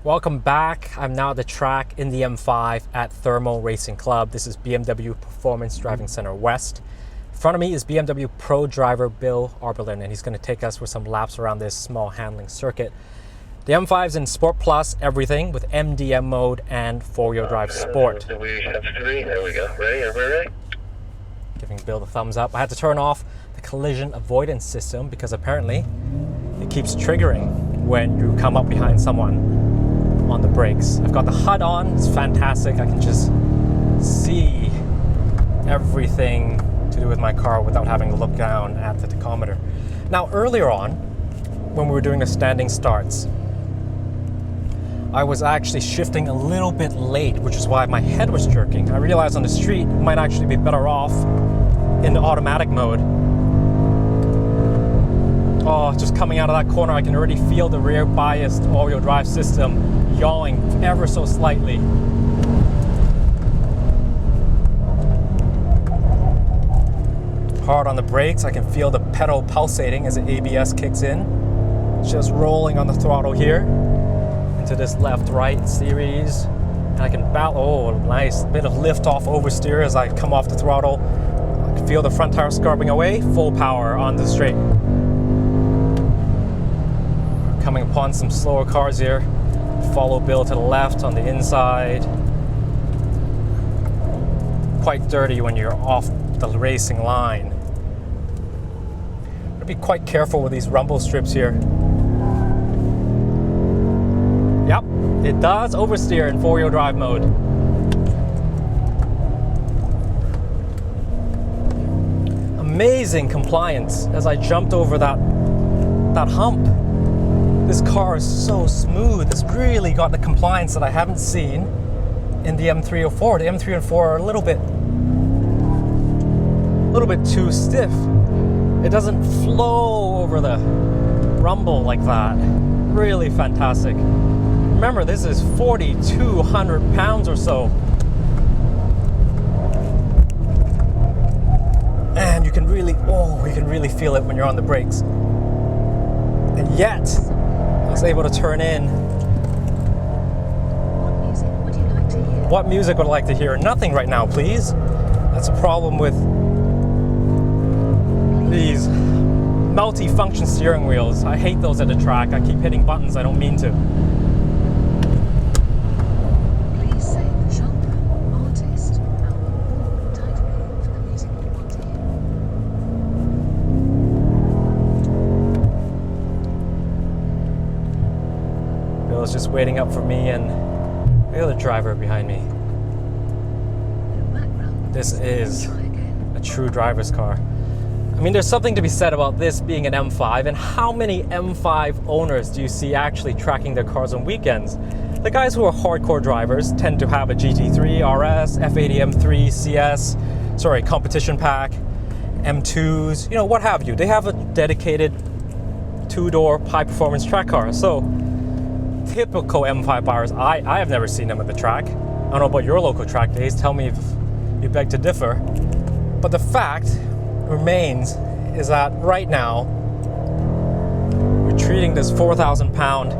Welcome back. I'm now at the track in the M5 at Thermal Racing Club. This is BMW Performance Driving Center West. In front of me is BMW Pro driver Bill Arberin, and he's going to take us for some laps around this small handling circuit. The M5's in Sport Plus everything with MDM mode and four-wheel drive Sport. We have three. There we go. Ready? Everybody ready? Giving Bill the thumbs up. I had to turn off the collision avoidance system because apparently it keeps triggering when you come up behind someone on the brakes. I've got the HUD on, it's fantastic. I can just see everything to do with my car without having to look down at the tachometer. Now earlier on, when we were doing the standing starts, I was actually shifting a little bit late, which is why my head was jerking. I realized on the street, it might actually be better off in the automatic mode. Oh, just coming out of that corner, I can already feel the rear biased all-wheel drive system yawing ever so slightly. Hard on the brakes, I can feel the pedal pulsating as the ABS kicks in. Just rolling on the throttle here into this left-right series. And I can nice bit of lift off oversteer as I come off the throttle. I can feel the front tire scrubbing away, full power on the straight. Coming upon some slower cars here. Follow Bill to the left on the inside. Quite dirty when you're off the racing line. Gotta be quite careful with these rumble strips here. Yep, it does oversteer in four-wheel drive mode. Amazing compliance as I jumped over that hump. This car is so smooth. It's really got the compliance that I haven't seen in the M304. The M304 are a little bit too stiff. It doesn't flow over the rumble like that. Really fantastic. Remember, this is 4,200 pounds or so. And you can really feel it when you're on the brakes. And yet, I was able to turn in. What music would you like to hear? Nothing right now, please. That's a problem with these multi-function steering wheels. I hate those at the track. I keep hitting buttons I don't mean to. Please say the genre, artist, album, title for the music you want to hear. Bill's just waiting up for me and the other driver behind me. This is a true driver's car. I mean, there's something to be said about this being an M5, and how many M5 owners do you see actually tracking their cars on weekends? The guys who are hardcore drivers tend to have a GT3 RS, F80 M3 CS, competition pack, M2s, what have you. They have a dedicated two-door high-performance track car. So typical M5 buyers, I have never seen them at the track. I don't know about your local track days. Tell me if you beg to differ. But the fact remains is that right now we're treating this 4,000-pound,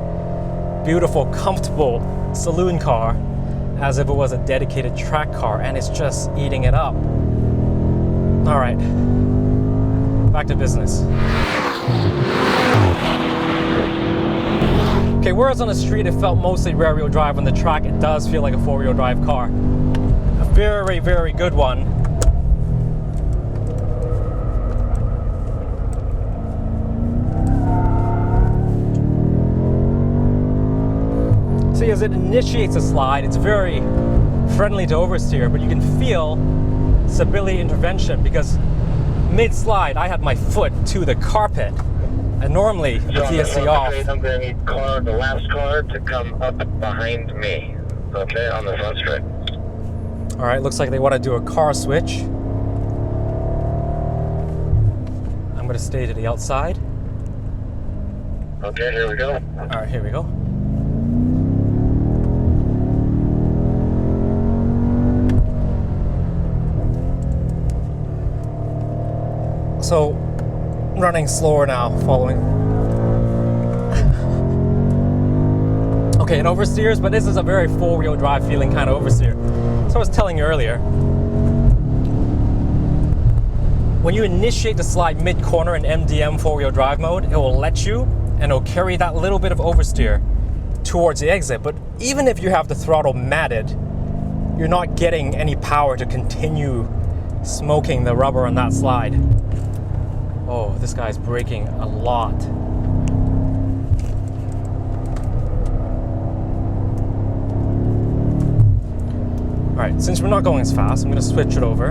beautiful, comfortable saloon car as if it was a dedicated track car, and it's just eating it up. All right, back to business. Okay, whereas on the street it felt mostly rear-wheel drive, on the track it does feel like a four-wheel drive car. A very, very good one. See, as it initiates a slide, it's very friendly to oversteer, but you can feel stability intervention because mid-slide I had my foot to the carpet. And normally, with ESC off, I'm going to need the last car to come up behind me. Okay, on the front straight. All right, looks like they want to do a car switch. I'm going to stay to the outside. Okay, here we go. All right, here we go. So, running slower now, following. Okay, it oversteers, but this is a very four-wheel drive feeling kind of oversteer. So I was telling you earlier, when you initiate the slide mid-corner in MDM four-wheel drive mode, it will let you, and it'll carry that little bit of oversteer towards the exit. But even if you have the throttle matted, you're not getting any power to continue smoking the rubber on that slide. Oh, this guy's braking a lot. All right, since we're not going as fast, I'm gonna switch it over.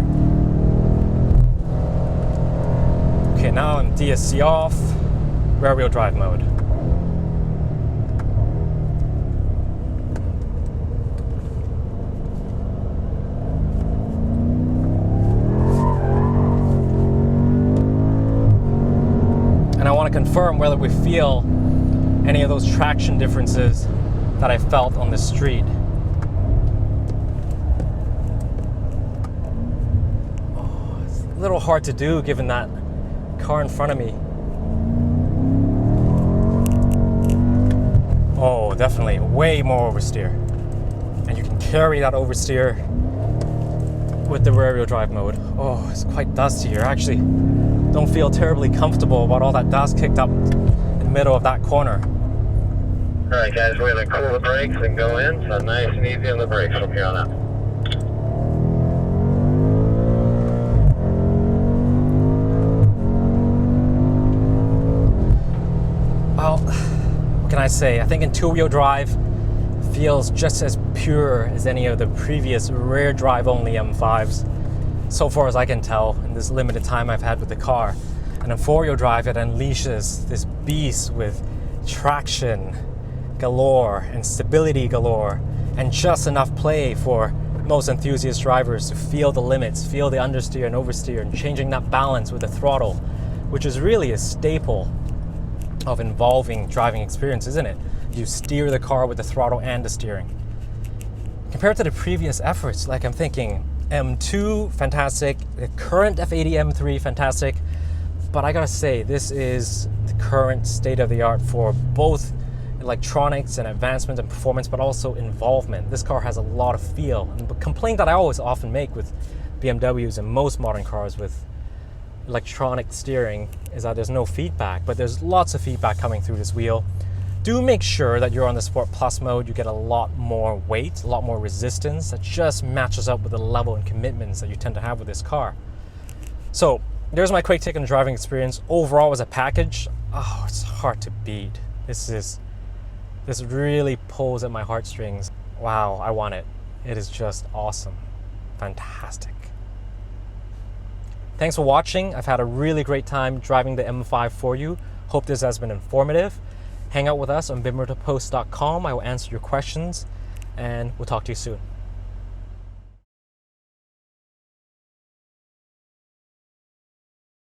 Okay, now I'm DSC off, rear wheel drive mode. And I want to confirm whether we feel any of those traction differences that I felt on the street. Oh, it's a little hard to do given that car in front of me. Oh, definitely way more oversteer. And you can carry that oversteer with the rear wheel drive mode. Oh, it's quite dusty here. Actually, don't feel terribly comfortable about all that dust kicked up in the middle of that corner. All right, guys, we're gonna cool the brakes and go in, so nice and easy on the brakes from here on out. Well, what can I say? I think in two-wheel drive feels just as pure as any of the previous rear drive only M5s, so far as I can tell in this limited time I've had with the car. And in four-wheel drive, it unleashes this beast with traction galore and stability galore, and just enough play for most enthusiast drivers to feel the limits, feel the understeer and oversteer, and changing that balance with the throttle, which is really a staple of involving driving experience, isn't it? You steer the car with the throttle and the steering. Compared to the previous efforts, like I'm thinking M2, fantastic, the current F80 M3, fantastic, but I gotta say, this is the current state of the art for both electronics and advancement and performance, but also involvement. This car has a lot of feel. And the complaint that I always often make with BMWs and most modern cars with electronic steering is that there's no feedback, but there's lots of feedback coming through this wheel. Do make sure that you're on the Sport Plus mode. You get a lot more weight, a lot more resistance that just matches up with the level and commitments that you tend to have with this car. So there's my quick take on the driving experience. Overall as a package, oh, it's hard to beat. This really pulls at my heartstrings. Wow, I want it. It is just awesome. Fantastic. Thanks for watching. I've had a really great time driving the M5 for you. Hope this has been informative. Hang out with us on BIMMERPOST.com. I will answer your questions, and we'll talk to you soon.